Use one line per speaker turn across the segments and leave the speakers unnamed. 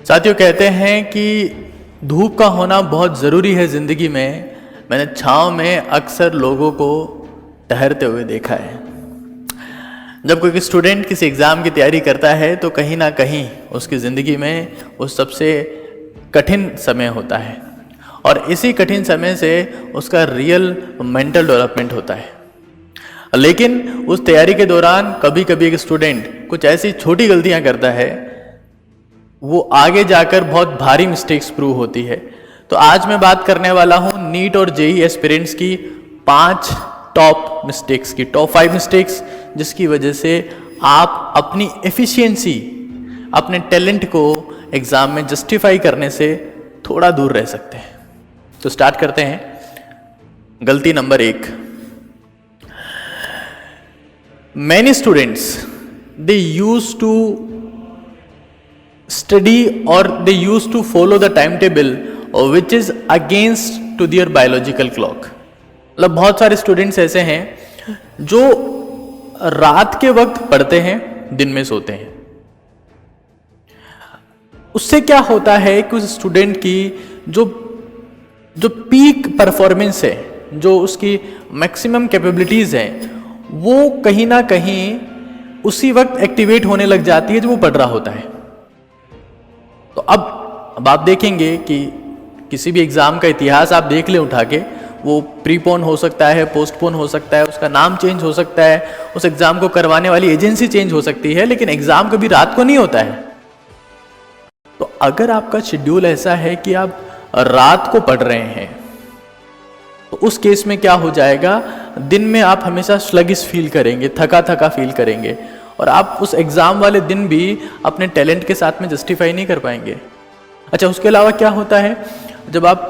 साथियों, कहते हैं कि धूप का होना बहुत ज़रूरी है ज़िंदगी में। मैंने छाँव में अक्सर लोगों को ठहरते हुए देखा है। जब कोई स्टूडेंट किसी एग्ज़ाम की तैयारी करता है तो कहीं ना कहीं उसकी ज़िंदगी में वो सबसे कठिन समय होता है, और इसी कठिन समय से उसका रियल मेंटल डेवलपमेंट होता है। लेकिन उस तैयारी के दौरान कभी कभी एक स्टूडेंट कुछ ऐसी छोटी गलतियां करता है, वो आगे जाकर बहुत भारी मिस्टेक्स प्रूव होती है। तो आज मैं बात करने वाला हूँ नीट और जेईई एस्पिरेंट्स की 5 टॉप मिस्टेक्स की, टॉप 5 मिस्टेक्स जिसकी वजह से आप अपनी एफिशिएंसी, अपने टैलेंट को एग्जाम में जस्टिफाई करने से थोड़ा दूर रह सकते हैं। तो स्टार्ट करते हैं। गलती number 1, many students they use to study or they used to follow the timetable which is against to their biological clock। मतलब बहुत सारे स्टूडेंट्स ऐसे हैं जो रात के वक्त पढ़ते हैं, दिन में सोते हैं। उससे क्या होता है कि उस स्टूडेंट की जो पीक परफॉर्मेंस है, जो उसकी मैक्सिमम कैपेबिलिटीज हैं, वो कहीं ना कहीं उसी वक्त एक्टिवेट होने लग जाती है जो वो पढ़ रहा होता है। तो अब आप देखेंगे कि किसी भी एग्जाम का इतिहास आप देख ले उठा के, वो प्रीपोन हो सकता है, पोस्टपोन हो सकता है, उसका नाम चेंज हो सकता है, उस एग्जाम को करवाने वाली एजेंसी चेंज हो सकती है, लेकिन एग्जाम कभी रात को नहीं होता है। तो अगर आपका शेड्यूल ऐसा है कि आप रात को पढ़ रहे हैं तो उस केस में क्या हो जाएगा, दिन में आप हमेशा स्लगिश फील करेंगे, थका थका फील करेंगे, और आप उस एग्जाम वाले दिन भी अपने टैलेंट के साथ में जस्टिफाई नहीं कर पाएंगे। अच्छा, उसके अलावा क्या होता है, जब आप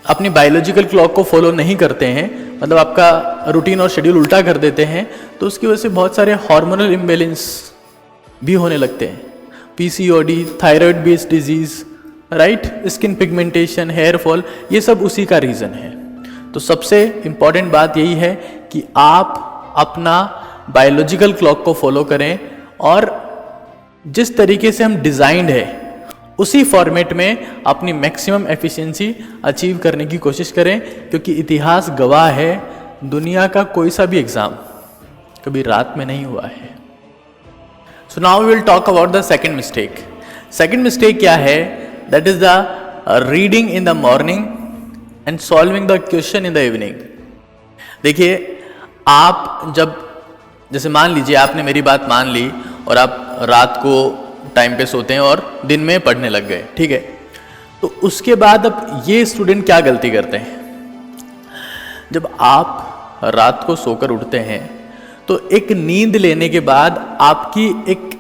अपनी बायोलॉजिकल क्लॉक को फॉलो नहीं करते हैं, मतलब आपका रूटीन और शेड्यूल उल्टा कर देते हैं, तो उसकी वजह से बहुत सारे हार्मोनल इम्बैलेंस भी होने लगते हैं। PCOD, thyroid based disease, right, skin pigmentation, hair fall, ये सब उसी का रीजन है। तो सबसे इंपॉर्टेंट बात यही है कि आप अपना बायोलॉजिकल क्लॉक को फॉलो करें, और जिस तरीके से हम डिजाइंड है उसी फॉर्मेट में अपनी मैक्सिमम एफिशिएंसी अचीव करने की कोशिश करें, क्योंकि इतिहास गवाह है, दुनिया का कोई सा भी एग्जाम कभी रात में नहीं हुआ है। So now we will talk about the second mistake. Second mistake क्या है, that is the reading in the morning and solving the question in the evening. देखिए, आप जब, जैसे मान लीजिए आपने मेरी बात मान ली और आप रात को टाइम पे सोते हैं और दिन में पढ़ने लग गए, ठीक है, तो उसके बाद अब ये स्टूडेंट क्या गलती करते हैं, जब आप रात को सोकर उठते हैं तो एक नींद लेने के बाद आपकी एक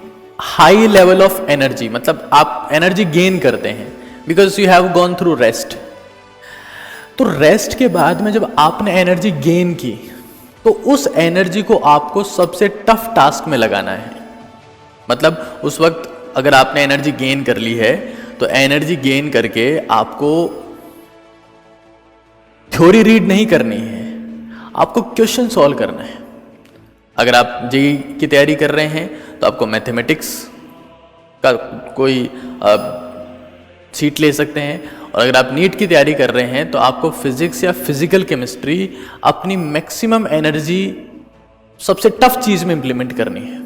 हाई लेवल ऑफ एनर्जी, मतलब आप एनर्जी गेन करते हैं because you have gone through rest. तो रेस्ट के बाद में जब आपने एनर्जी गेन की तो उस एनर्जी को आपको सबसे टफ टास्क में लगाना है। मतलब उस वक्त अगर आपने एनर्जी गेन कर ली है तो एनर्जी गेन करके आपको थ्योरी रीड नहीं करनी है, आपको क्वेश्चन सॉल्व करना है। अगर आप जेईई की तैयारी कर रहे हैं तो आपको मैथमेटिक्स का कोई सीट ले सकते हैं, और अगर आप नीट की तैयारी कर रहे हैं तो आपको फिजिक्स या फिजिकल केमिस्ट्री अपनी मैक्सिमम एनर्जी सबसे टफ चीज में इंप्लीमेंट करनी है।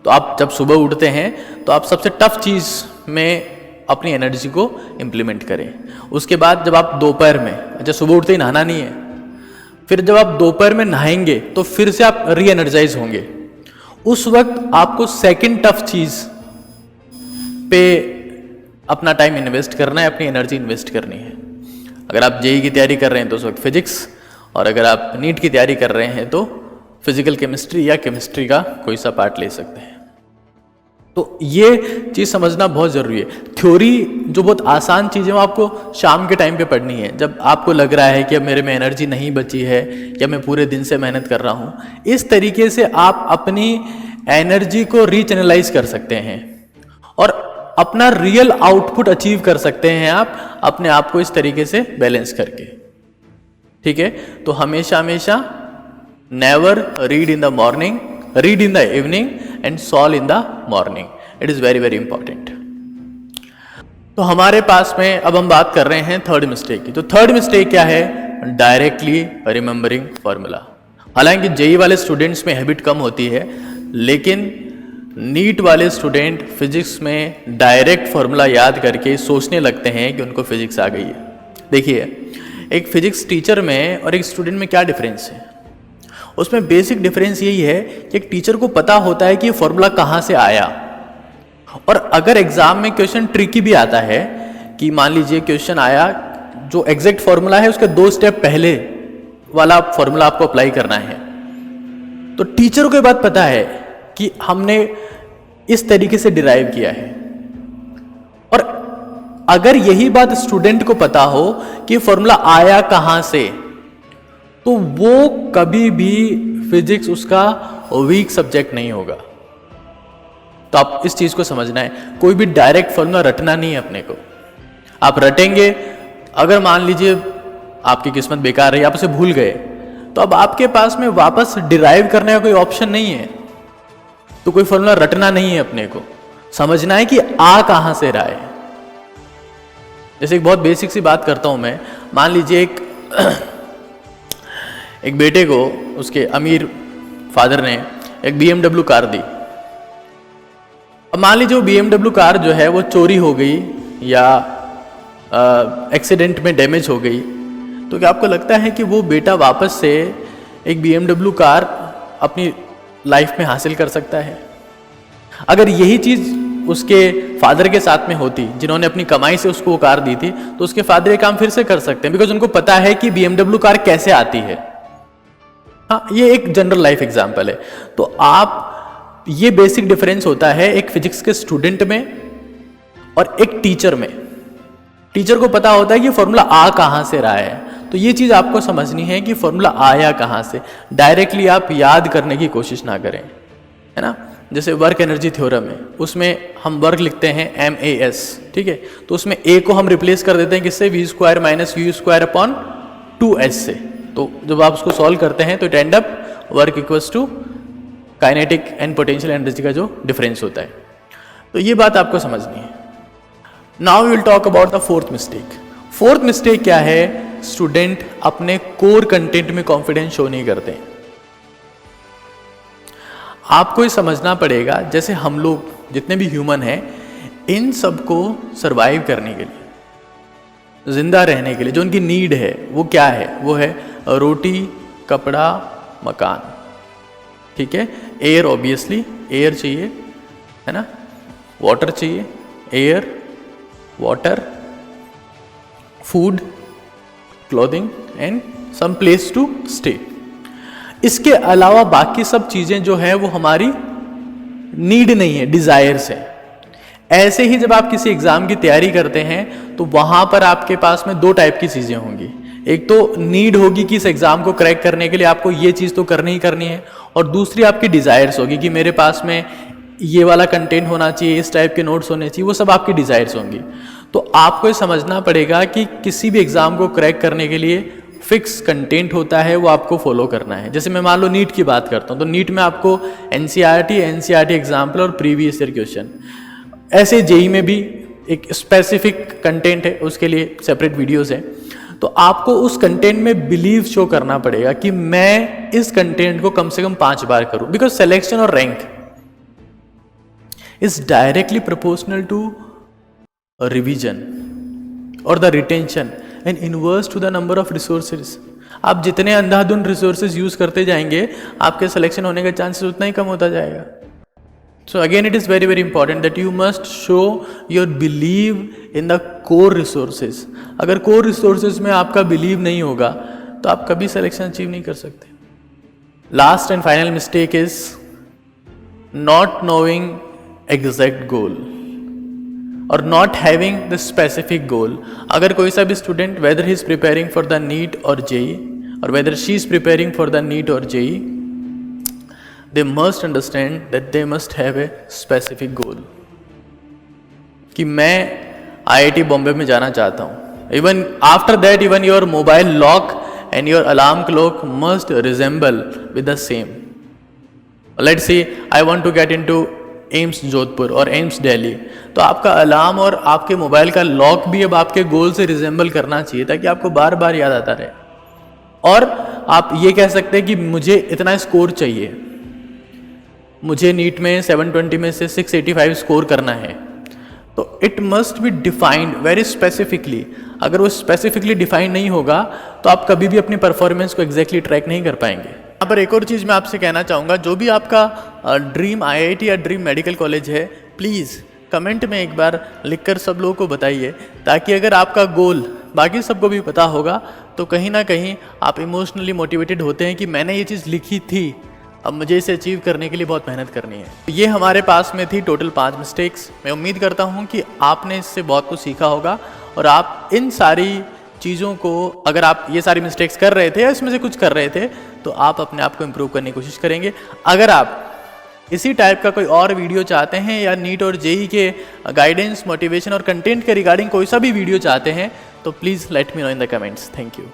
तो आप जब सुबह उठते हैं तो आप सबसे टफ चीज में अपनी एनर्जी को इंप्लीमेंट करें। उसके बाद जब आप दोपहर में, अच्छा सुबह उठते ही नहाना नहीं है, फिर जब आप दोपहर में नहाएंगे तो फिर से आप री एनर्जाइज होंगे। उस वक्त आपको सेकंड टफ चीज पे अपना टाइम इन्वेस्ट करना है, अपनी एनर्जी इन्वेस्ट करनी है। अगर आप जेईई की तैयारी कर रहे हैं तो उस वक्त फिजिक्स, और अगर आप नीट की तैयारी कर रहे हैं तो फिजिकल केमिस्ट्री या केमिस्ट्री का कोई सा पार्ट ले सकते हैं। तो ये चीज़ समझना बहुत ज़रूरी है। थ्योरी जो बहुत आसान चीज़ है वो आपको शाम के टाइम पे पढ़नी है, जब आपको लग रहा है कि अब मेरे में एनर्जी नहीं बची है या मैं पूरे दिन से मेहनत कर रहा हूँ। इस तरीके से आप अपनी एनर्जी को रीचैनलाइज कर सकते हैं और अपना रियल आउटपुट अचीव कर सकते हैं आप अपने आप को इस तरीके से बैलेंस करके। ठीक है, तो हमेशा हमेशा never read in the morning, read in the evening and solve in the morning. It is very very important. तो हमारे पास में अब हम बात कर रहे हैं थर्ड मिस्टेक की। तो थर्ड मिस्टेक क्या है? Directly remembering formula. हालांकि जेई वाले स्टूडेंट्स में हैबिट कम होती है, लेकिन नीट वाले स्टूडेंट फिजिक्स में डायरेक्ट फॉर्मूला याद करके सोचने लगते हैं कि उनको फिजिक्स आ गई है। देखिए, एक फिजिक्स टीचर में और एक स्टूडेंट में क्या डिफरेंस है? उसमें बेसिक डिफरेंस यही है कि एक टीचर को पता होता है कि ये फॉर्मूला कहाँ से आया, और अगर एग्जाम में क्वेश्चन ट्रिकी भी आता है कि मान लीजिए क्वेश्चन आया जो एग्जैक्ट फॉर्मूला है उसके 2 स्टेप पहले वाला फॉर्मूला आपको अप्लाई करना है, तो टीचर को ये बात पता है कि हमने इस तरीके से डिराइव किया है। और अगर यही बात स्टूडेंट को पता हो कि फॉर्मूला आया कहां से, तो वो कभी भी फिजिक्स उसका वीक सब्जेक्ट नहीं होगा। तो आप इस चीज को समझना है, कोई भी डायरेक्ट फॉर्मूला रटना नहीं है अपने को। आप रटेंगे, अगर मान लीजिए आपकी किस्मत बेकार रही, आप उसे भूल गए, तो अब आपके पास में वापस डिराइव करने का कोई ऑप्शन नहीं है। तो कोई फॉर्मूला रटना नहीं है, अपने को समझना है कि आ कहां से रहा है। जैसे एक बहुत बेसिक सी बात करता हूं मैं, मान लीजिए एक बेटे को उसके अमीर फादर ने एक BMW कार दी। अब मान लीजिए वो BMW कार जो है वो चोरी हो गई या एक्सीडेंट में डैमेज हो गई, तो क्या आपको लगता है कि वो बेटा वापस से एक BMW कार अपनी लाइफ में हासिल कर सकता है? अगर यही चीज़ उसके फादर के साथ में होती, जिन्होंने अपनी कमाई से उसको वो कार दी थी, तो उसके फादर ये काम फिर से कर सकते हैं, बिकॉज उनको पता है कि BMW कार कैसे आती है। हाँ, ये एक जनरल लाइफ एग्जाम्पल है। तो ये बेसिक डिफरेंस होता है एक फिजिक्स के स्टूडेंट में और एक टीचर में। टीचर को पता होता है कि फॉर्मूला आ कहां से रहा है, तो ये चीज आपको समझनी है कि फॉर्मूला आया कहां से। डायरेक्टली आप याद करने की कोशिश ना करें, है ना। जैसे वर्क एनर्जी थ्योरम है, उसमें हम वर्क लिखते हैं MAS, ठीक है। तो उसमें A को हम रिप्लेस कर देते हैं किससे? V² - U²/2h से। तो जब आप उसको सॉल्व करते हैं तो it end up work equals to kinetic and potential energy का जो डिफरेंस होता है। तो ये बात आपको समझनी है। Now we will talk about the fourth mistake. Fourth mistake क्या है? स्टूडेंट अपने कोर कंटेंट में कॉन्फिडेंस शो नहीं करते। आपको ये समझना पड़ेगा, जैसे हम लोग जितने भी ह्यूमन हैं, इन सबको सरवाइव करने के लिए, जिंदा रहने के लिए जो उनकी नीड है वो क्या है? वो है रोटी, कपड़ा, मकान, ठीक है। एयर, ऑब्वियसली एयर चाहिए, है ना। वाटर चाहिए, air, water, food, clothing and some place to stay. इसके अलावा बाकी सब चीजें जो है वो हमारी नीड नहीं है, डिजायर्स है। ऐसे ही जब आप किसी एग्जाम की तैयारी करते हैं तो वहां पर आपके पास में 2 टाइप की चीजें होंगी। एक तो नीड होगी कि इस एग्जाम को क्रैक करने के लिए आपको ये चीज तो करनी ही करनी है, और दूसरी आपकी डिजायर्स होगी कि मेरे पास में ये वाला कंटेंट होना चाहिए, इस टाइप के नोट्स होने चाहिए, वो सब आपकी डिजायर्स होंगी। तो आपको ये समझना पड़ेगा कि किसी भी एग्जाम को क्रैक करने के लिए फिक्स कंटेंट होता है, वो आपको फॉलो करना है। जैसे मैं मान लो नीट की बात करता हूँ, तो नीट में आपको NCERT एग्जाम्पल और प्रीवियस ईयर क्वेश्चन, ऐसे जेई में भी एक स्पेसिफिक कंटेंट है, उसके लिए सेपरेट वीडियोस हैं। तो आपको उस कंटेंट में बिलीव शो करना पड़ेगा कि मैं इस कंटेंट को कम से कम 5 बार करूं, बिकॉज सिलेक्शन और rank is directly proportional to revision और the retention and inverse to the number of resources. आप जितने अंधाधुंध रिसोर्सेज यूज करते जाएंगे, आपके सिलेक्शन होने का चांसेस उतना ही कम होता जाएगा। So again, it is very very important that you must show your belief in the core resources. अगर core resources में आपका belief नहीं होगा तो आप कभी selection achieve नहीं कर सकते। Last and final mistake is not knowing exact goal or not having the specific goal. अगर कोई सा भी student, whether he is preparing for the NEET or JEE or whether she is preparing for the NEET or JEE, they must understand that they must have a specific goal. कि मैं IIT Bombay में जाना चाहता हूँ। Even after that, even your mobile lock and your alarm clock must resemble with the same. Let's say I want to get into AIIMS Jodhpur और AIIMS Delhi, तो आपका alarm और आपके मोबाइल का लॉक भी अब आपके गोल से रिजेंबल करना चाहिए ताकि आपको बार बार याद आता रहे। और आप ये कह सकते हैं कि मुझे इतना स्कोर चाहिए, मुझे नीट में 720 में से 685 स्कोर करना है, तो it must be defined very specifically. अगर वो स्पेसिफिकली डिफाइंड नहीं होगा तो आप कभी भी अपनी परफॉर्मेंस को एग्जैक्टली ट्रैक नहीं कर पाएंगे। यहाँ पर एक और चीज़ मैं आपसे कहना चाहूँगा, जो भी आपका ड्रीम IIT या ड्रीम मेडिकल कॉलेज है, प्लीज़ कमेंट में एक बार लिखकर सब लोगों को बताइए, ताकि अगर आपका गोल बाकी सबको भी पता होगा तो कहीं ना कहीं आप इमोशनली मोटिवेटेड होते हैं कि मैंने ये चीज़ लिखी थी, अब मुझे इसे अचीव करने के लिए बहुत मेहनत करनी है। ये हमारे पास में थी टोटल 5 मिस्टेक्स। मैं उम्मीद करता हूँ कि आपने इससे बहुत कुछ सीखा होगा और आप इन सारी चीज़ों को, अगर आप ये सारी मिस्टेक्स कर रहे थे या इसमें से कुछ कर रहे थे, तो आप अपने आप को इम्प्रूव करने की कोशिश करेंगे। अगर आप इसी टाइप का कोई और वीडियो चाहते हैं या नीट और जेई के गाइडेंस, मोटिवेशन और कंटेंट के रिगार्डिंग कोई सा भी वीडियो चाहते हैं, तो please let me know in the comments. Thank you.